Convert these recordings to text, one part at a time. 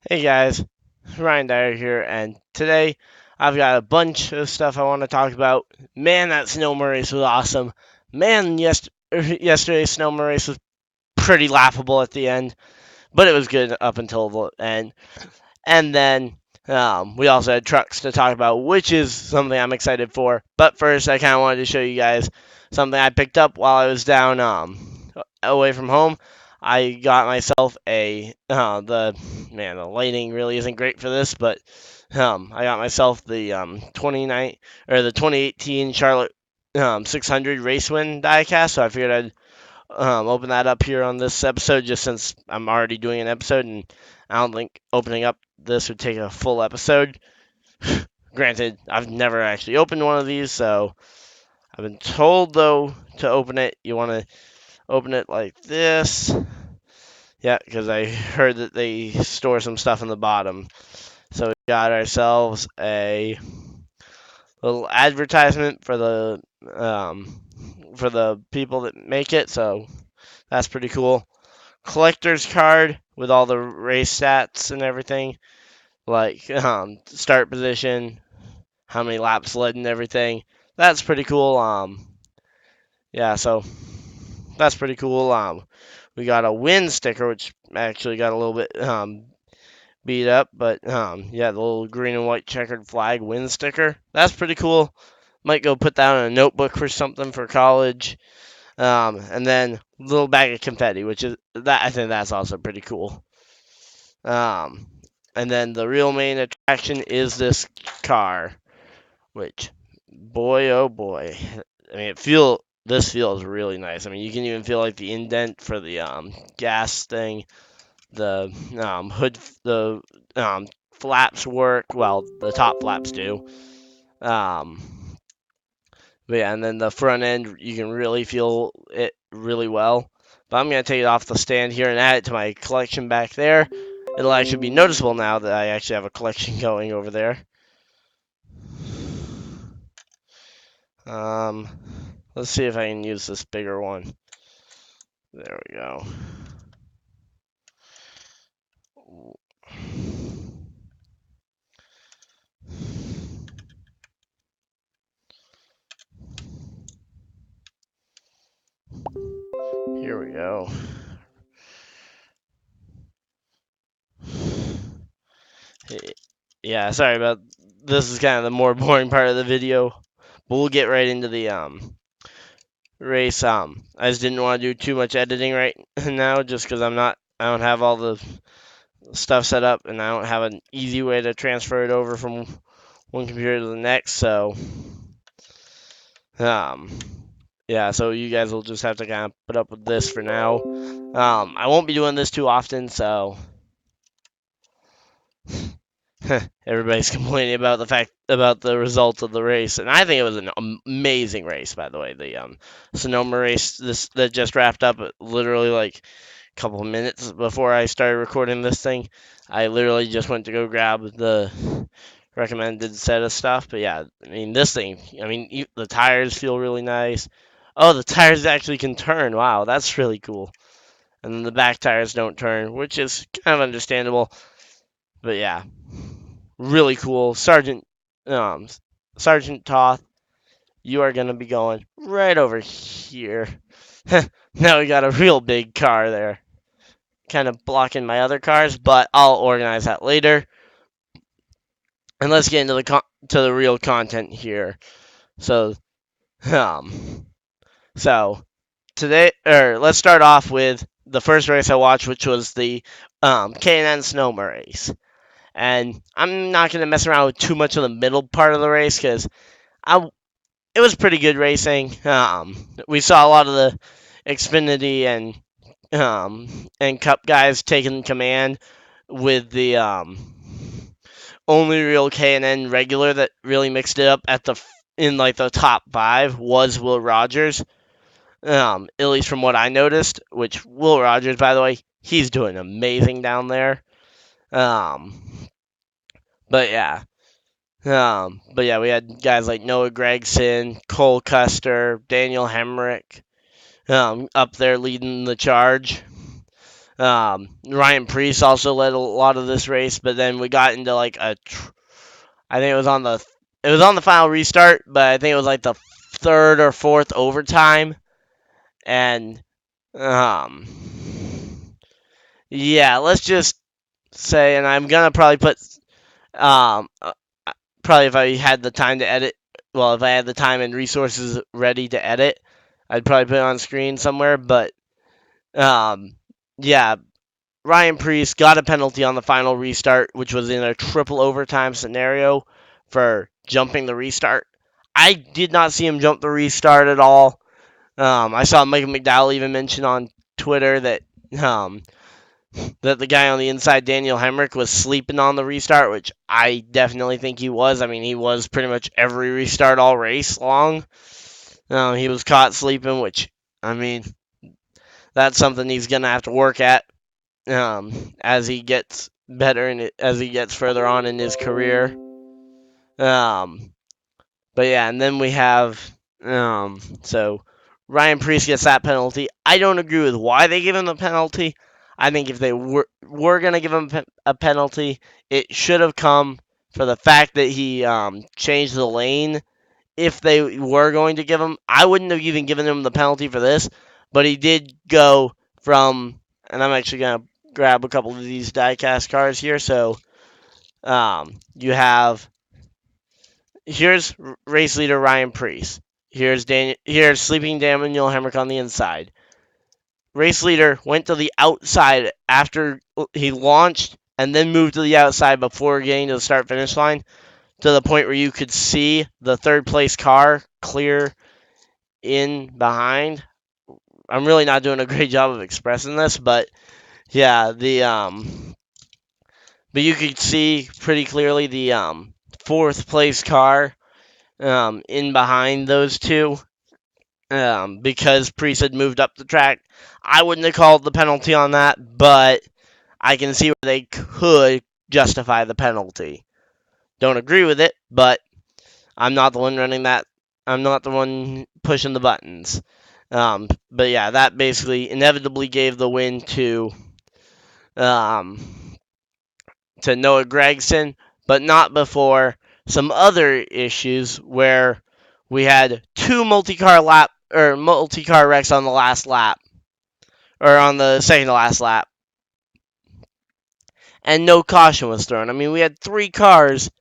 Hey guys, Ryan Dyer here, and today I've got a bunch of stuff I want to talk about. Man, that snowmobile race was awesome. Man, yesterday's snowmobile race was pretty laughable at the end, but it was good up until the end. And then we also had trucks to talk about, which is something I'm excited for. But first, I kind of wanted to show you guys something I picked up while I was down away from home. I got myself the lighting really isn't great for this, but I got myself the 2018 Charlotte 600 Race Win diecast. So I figured I'd open that up here on this episode, just since I'm already doing an episode, and I don't think opening up this would take a full episode. Granted, I've never actually opened one of these, so I've been told though to open it. You want to open it like this. Yeah, because I heard that they store some stuff in the bottom. So we got ourselves a little advertisement for the people that make it. So that's pretty cool. Collector's card with all the race stats and everything, like start position, how many laps led, and everything. That's pretty cool. Yeah, so that's pretty cool. We got a win sticker, which actually got a little bit beat up, but yeah, the little green and white checkered flag win sticker. That's pretty cool. Might go put that in a notebook for something for college. And then a little bag of confetti, which is that I think that's also pretty cool. Um, and then the real main attraction is this car, which, boy oh boy, I mean this feels really nice. I mean, you can even feel like the indent for the gas thing, the hood, the flaps work. Well, the top flaps do. Um, but yeah, and then the front end, you can really feel it really well. But I'm going to take it off the stand here and add it to my collection back there. It'll actually be noticeable now that I actually have a collection going over there. Um, let's see if I can use this bigger one. There we go. Here we go. Yeah, sorry about this. Is kind of the more boring part of the video, but we'll get right into the race. I just didn't want to do too much editing right now, just because I don't have all the stuff set up, and I don't have an easy way to transfer it over from one computer to the next. So, um, yeah, so you guys will just have to kind of put up with this for now. I won't be doing this too often, so everybody's complaining about the results of the race, and I think it was an amazing race. By the way, the Sonoma race that just wrapped up, literally like a couple of minutes before I started recording this thing. I literally just went to go grab the recommended set of stuff. But yeah, I mean this thing. I mean the tires feel really nice. Oh, the tires actually can turn. Wow, that's really cool. And then the back tires don't turn, which is kind of understandable. But yeah, really cool. Um, Sergeant Toth, you are gonna be going right over here. Now we got a real big car there, kind of blocking my other cars, but I'll organize that later. And let's get into to the real content here. So, um, so today, or let's start off with the first race I watched, which was the K&N Snowmobile race. And I'm not gonna mess around with too much of the middle part of the race because I it was pretty good racing. We saw a lot of the Xfinity and Cup guys taking command, with the only real K&N regular that really mixed it up in like the top five was Will Rogers. At least from what I noticed, which Will Rogers, by the way, he's doing amazing down there. Um, but yeah, we had guys like Noah Gregson, Cole Custer, Daniel Hemrick, up there leading the charge. Ryan Preece also led a lot of this race, but then we got into like I think it was on the final restart, but I think it was like the third or fourth overtime, and um, yeah, let's just say, and I'm gonna probably put um, uh, probably if I had the time to edit, well, if I had the time and resources ready to edit, I'd probably put it on screen somewhere, but um, yeah, Ryan Preece got a penalty on the final restart, which was in a triple overtime scenario for jumping the restart. I did not see him jump the restart at all. I saw Michael McDowell even mention on Twitter um, that the guy on the inside, Daniel Hemrick, was sleeping on the restart, which I definitely think he was. I mean, he was pretty much every restart all race long. He was caught sleeping, which, I mean, that's something he's going to have to work at as he gets better and as he gets further on in his career. Um, but yeah, and then we have so Ryan Preece gets that penalty. I don't agree with why they give him the penalty. I think if they were gonna give him a penalty, it should have come for the fact that he changed the lane. If they were going to give him, I wouldn't have even given him the penalty for this, but he did go from, and I'm actually gonna grab a couple of these diecast cards here. So you have here's race leader Ryan Preece. Here's sleeping Daniel Hemrick on the inside. Race leader went to the outside after he launched and then moved to the outside before getting to the start finish line to the point where you could see the third place car clear in behind. I'm really not doing a great job of expressing this, but yeah, but you could see pretty clearly the fourth place car in behind those two because Priest had moved up the track. I wouldn't have called the penalty on that, but I can see where they could justify the penalty. Don't agree with it, but I'm not the one running that. I'm not the one pushing the buttons. But yeah, that basically inevitably gave the win um, to Noah Gregson, but not before some other issues where we had two multi-car wrecks on the last lap or on the second to last lap, and no caution was thrown. I mean, we had three cars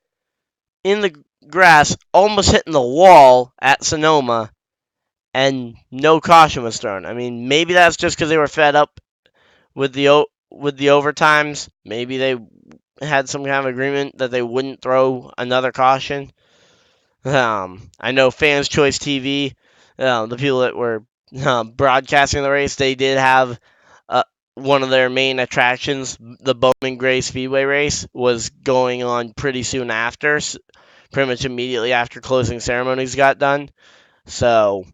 in the grass almost hitting the wall at Sonoma, and no caution was thrown. I mean, maybe that's just because they were fed up with the overtimes. Maybe they had some kind of agreement that they wouldn't throw another caution. I know Fans Choice TV, the people that were broadcasting the race, they did have one of their main attractions, the Bowman Gray Speedway race, was going on pretty soon after, pretty much immediately after closing ceremonies got done. So,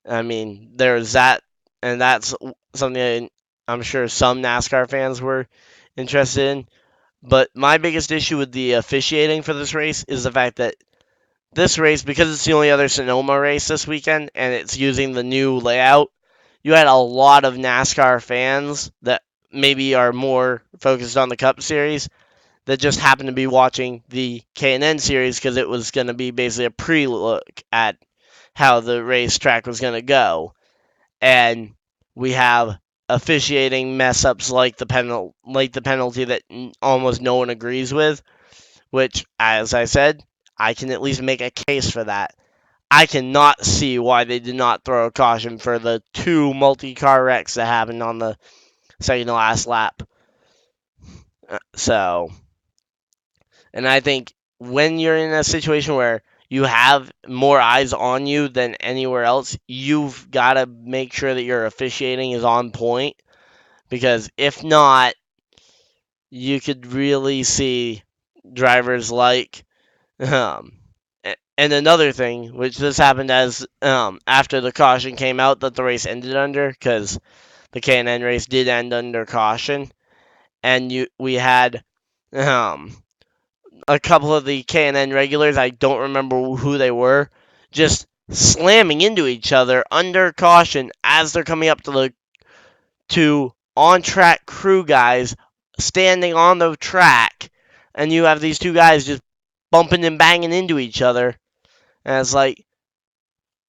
I mean, there's that, and that's something I'm sure some NASCAR fans were interested in. But my biggest issue with the officiating for this race is the fact that this race, because it's the only other Sonoma race this weekend and it's using the new layout, you had a lot of NASCAR fans that maybe are more focused on the Cup Series that just happened to be watching the K&N Series because it was going to be basically a pre-look at how the racetrack was going to go. And we have officiating mess-ups like the penalty that almost no one agrees with, which, as I said, I can at least make a case for that. I cannot see why they did not throw a caution for the two multi-car wrecks that happened on the second to last lap. So, and I think when you're in a situation where you have more eyes on you than anywhere else, you've got to make sure that your officiating is on point. Because if not, you could really see drivers like and another thing, which this happened as after the caution came out that the race ended under, because the K&N race did end under caution, and we had um, a couple of the K&N regulars, I don't remember who they were, just slamming into each other under caution as they're coming up to on-track crew guys standing on the track, and you have these two guys just bumping and banging into each other. And it's like,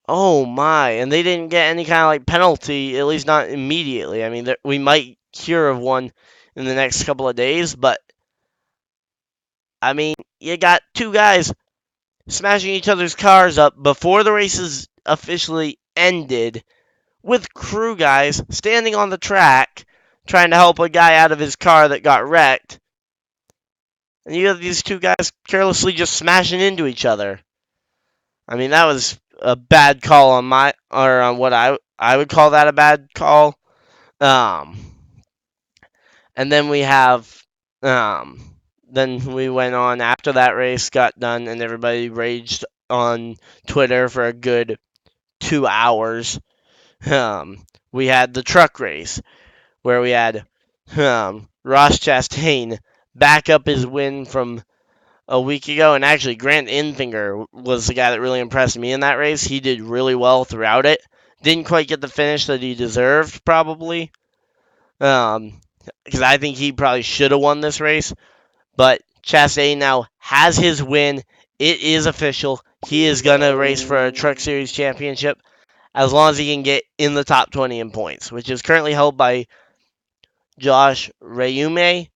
oh my. And they didn't get any kind of like penalty, at least not immediately. I mean, we might hear of one in the next couple of days, but I mean, you got two guys smashing each other's cars up before the races officially ended, with crew guys standing on the track trying to help a guy out of his car that got wrecked. And you have these two guys carelessly just smashing into each other. I mean, that was a bad call on what I would call that a bad call. Um, and then we have, then we went on after that race got done, and everybody raged on Twitter for a good 2 hours. We had the truck race where we had Ross Chastain back up his win from a week ago, and actually Grant Enfinger was the guy that really impressed me in that race. He did really well throughout it. Didn't quite get the finish that he deserved, probably, because I think he probably should have won this race. But Chastain now has his win. It is official. He is gonna race for a Truck Series championship as long as he can get in the top 20 in points, which is currently held by Josh Reume.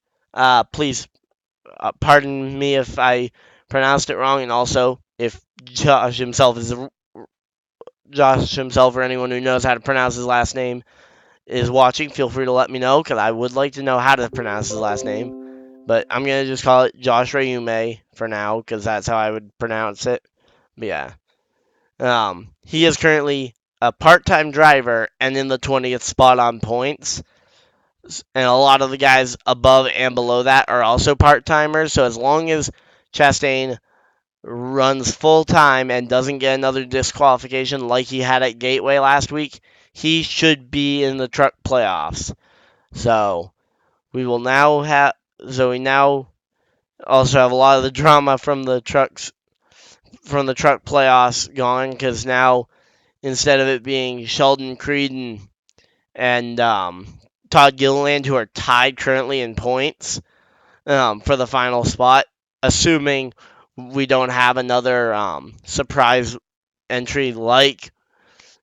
Please pardon me if I pronounced it wrong, and also if Josh himself or anyone who knows how to pronounce his last name is watching, feel free to let me know, because I would like to know how to pronounce his last name. But I'm gonna just call it Josh Reume for now, because that's how I would pronounce it. But yeah, he is currently a part-time driver and in the 20th spot on points. And a lot of the guys above and below that are also part-timers. So as long as Chastain runs full-time and doesn't get another disqualification like he had at Gateway last week, he should be in the truck playoffs. So we now also have a lot of the drama from the truck playoffs gone, because now instead of it being Sheldon Creed and Todd Gilliland, who are tied currently in points for the final spot, assuming we don't have another surprise entry like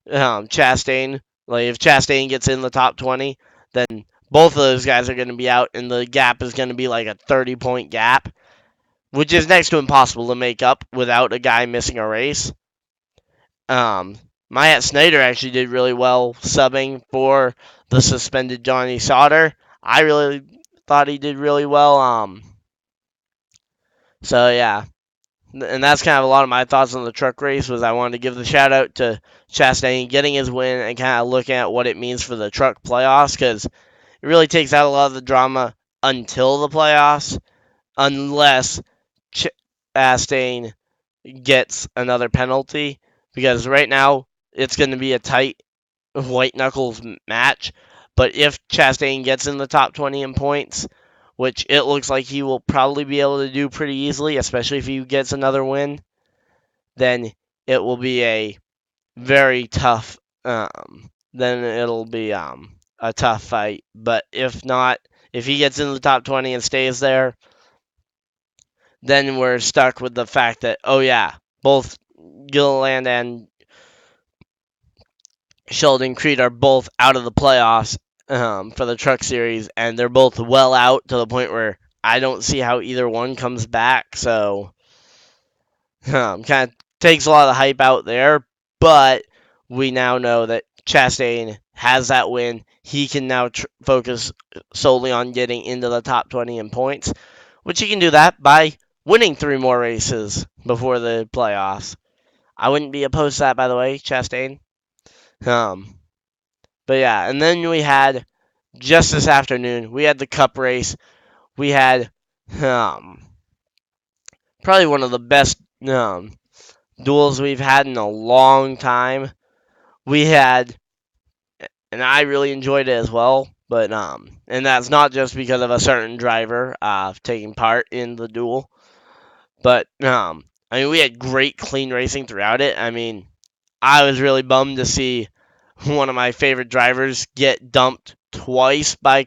Chastain. Like if Chastain gets in the top 20, then both of those guys are going to be out, and the gap is going to be like a 30-point gap, which is next to impossible to make up without a guy missing a race. Myatt Snyder actually did really well subbing for the suspended Johnny Sauter. I really thought he did really well. So yeah, and that's kind of a lot of my thoughts on the truck race. Was I wanted to give the shout out to Chastain getting his win and kind of looking at what it means for the truck playoffs, because it really takes out a lot of the drama until the playoffs, unless Chastain gets another penalty, because right now it's going to be a tight white knuckles match. But if Chastain gets in the top 20 in points, which it looks like he will probably be able to do pretty easily, especially if he gets another win, then it will be a very tough. Then it'll be a tough fight. But if not, if he gets in the top 20 and stays there, then we're stuck with the fact that, oh yeah, both Gilliland and Sheldon Creed are both out of the playoffs for the Truck Series, and they're both well out to the point where I don't see how either one comes back. So kind of takes a lot of the hype out there, but we now know that Chastain has that win. He can now focus solely on getting into the top 20 in points, which he can do that by winning 3 more races before the playoffs. I wouldn't be opposed to that, by the way, Chastain. But yeah, and then we had, just this afternoon, we had the Cup race. We had probably one of the best duels we've had in a long time. We had, and I really enjoyed it as well, but and that's not just because of a certain driver taking part in the duel, but I mean, we had great clean racing throughout it. I mean, I was really bummed to see one of my favorite drivers get dumped twice by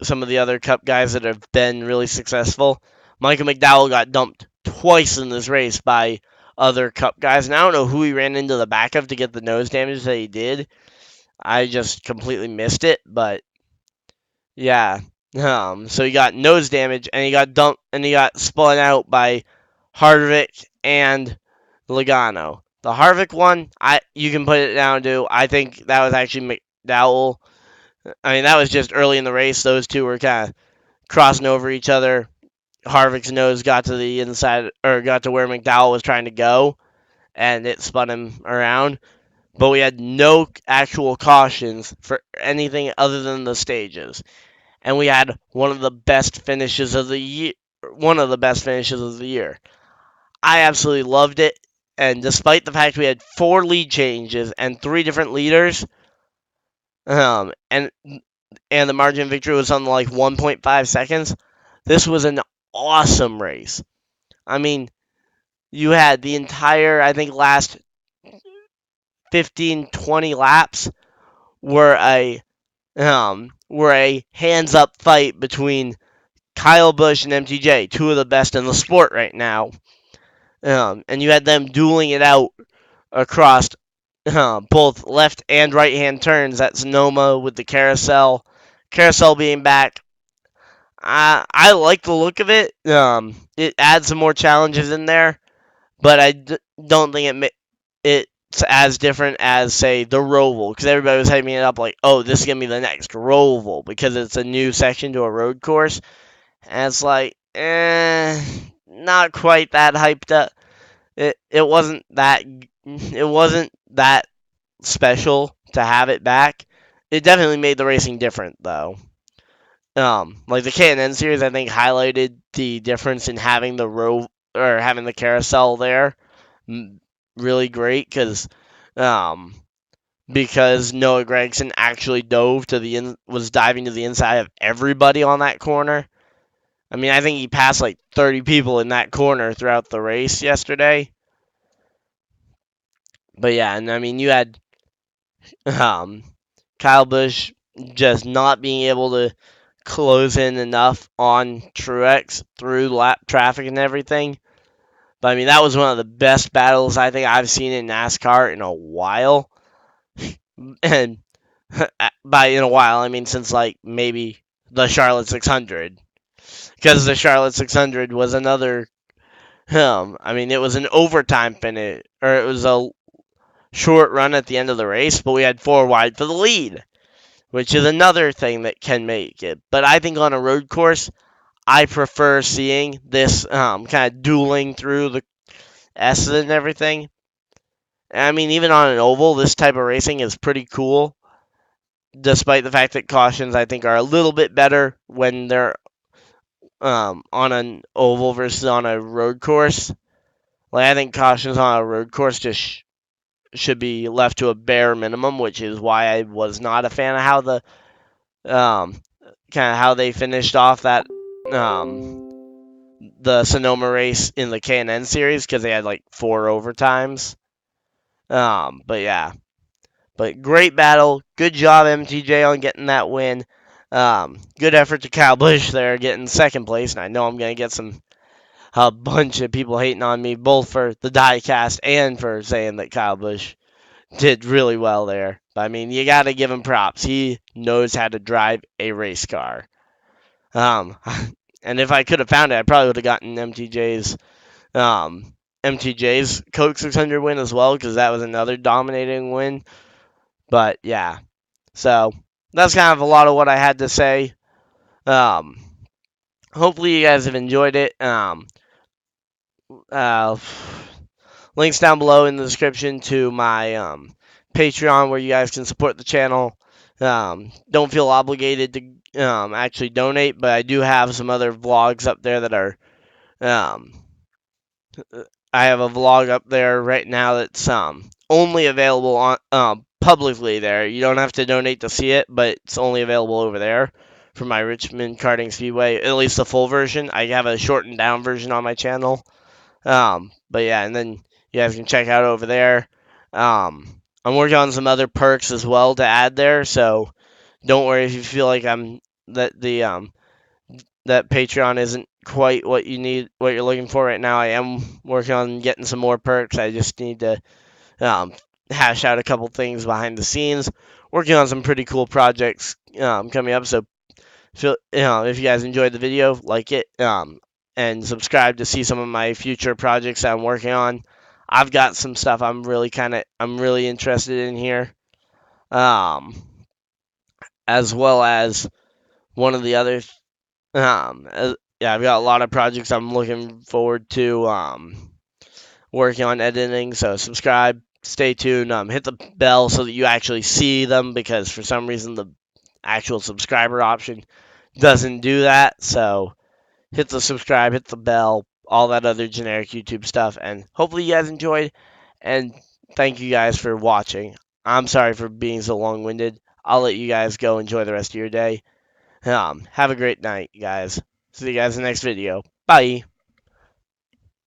some of the other Cup guys that have been really successful. Michael McDowell got dumped twice in this race by other Cup guys, and I don't know who he ran into the back of to get the nose damage that he did. I just completely missed it, but yeah. So he got nose damage, and he got dumped, and he got spun out by Harvick and Logano. The Harvick one, you can put it down to, I think that was actually McDowell. I mean, that was just early in the race. Those two were kind of crossing over each other. Harvick's nose got to the inside, or got to where McDowell was trying to go, and it spun him around. But we had no actual cautions for anything other than the stages. And we had one of the best finishes of the year. One of the best finishes of the year. I absolutely loved it. And despite the fact we had 4 lead changes and 3 different leaders, and the margin of victory was something like 1.5 seconds, this was an awesome race. I mean, you had the entire, I think, last 15, 20 laps were a hands up fight between Kyle Busch and MTJ, two of the best in the sport right now. And you had them dueling it out across both left and right hand turns at Sonoma with the carousel. Carousel being back. I like the look of it. It adds some more challenges in there, but don't think it's as different as, say, the Roval, because everybody was hyping it up like, oh, this is going to be the next Roval because it's a new section to a road course. And it's like, not quite that hyped up. It wasn't that special to have it back. It definitely made the racing different though. Like the K&N series, I think highlighted the difference in having having the carousel there really great because Noah Gragson actually was diving to the inside of everybody on that corner. I mean, I think he passed like 30 people in that corner throughout the race yesterday. But yeah, and I mean, you had Kyle Busch just not being able to close in enough on Truex through lap traffic and everything. But I mean, that was one of the best battles I think I've seen in NASCAR in a while. And by in a while, I mean since like maybe the Charlotte 600. Because the Charlotte 600 was another. I mean, it was an overtime finish, or it was a short run at the end of the race, but we had 4 wide for the lead, which is another thing that can make it. But I think on a road course, I prefer seeing this kind of dueling through the S's and everything. I mean, even on an oval, this type of racing is pretty cool, despite the fact that cautions, I think, are a little bit better when they're on an oval versus on a road course. Like, I think cautions on a road course just should be left to a bare minimum, which is why I was not a fan of how how they finished off that the Sonoma race in the K&N series, because they had like 4 overtimes. But yeah, but great battle. Good job MTJ on getting that win. Good effort to Kyle Busch there getting second place, and I know I'm gonna get a bunch of people hating on me, both for the diecast and for saying that Kyle Busch did really well there. But I mean, you got to give him props. He knows how to drive a race car. And if I could have found it, I probably would have gotten MTJ's Coke 600 win as well, because that was another dominating win. But yeah, so that's kind of a lot of what I had to say. Hopefully you guys have enjoyed it. Links down below in the description to my Patreon, where you guys can support the channel. Don't feel obligated to actually donate, but I do have some other vlogs up there that are. I have a vlog up there right now that's only available on publicly there. You don't have to donate to see it, but it's only available over there for my Richmond Karting Speedway, at least the full version. I have a shortened down version on my channel. But yeah, and then you guys can check out over there. I'm working on some other perks as well to add there. So don't worry if you feel like I'm that the that Patreon isn't quite what you need, what you're looking for right now. I am working on getting some more perks. I just need to um, hash out a couple things behind the scenes. Working on some pretty cool projects coming up. So if you guys enjoyed the video, like it, and subscribe to see some of my future projects that I'm working on. I've got some stuff I'm really interested in here, um, as well as one of the other yeah, I've got a lot of projects I'm looking forward to working on editing. So subscribe, stay tuned, hit the bell so that you actually see them because for some reason the actual subscriber option doesn't do that. So hit the subscribe, hit the bell, all that other generic YouTube stuff, and hopefully you guys enjoyed. And thank you guys for watching. I'm sorry for being so long-winded. I'll let you guys go enjoy the rest of your day. Have a great night, guys. See you guys in the next video. Bye.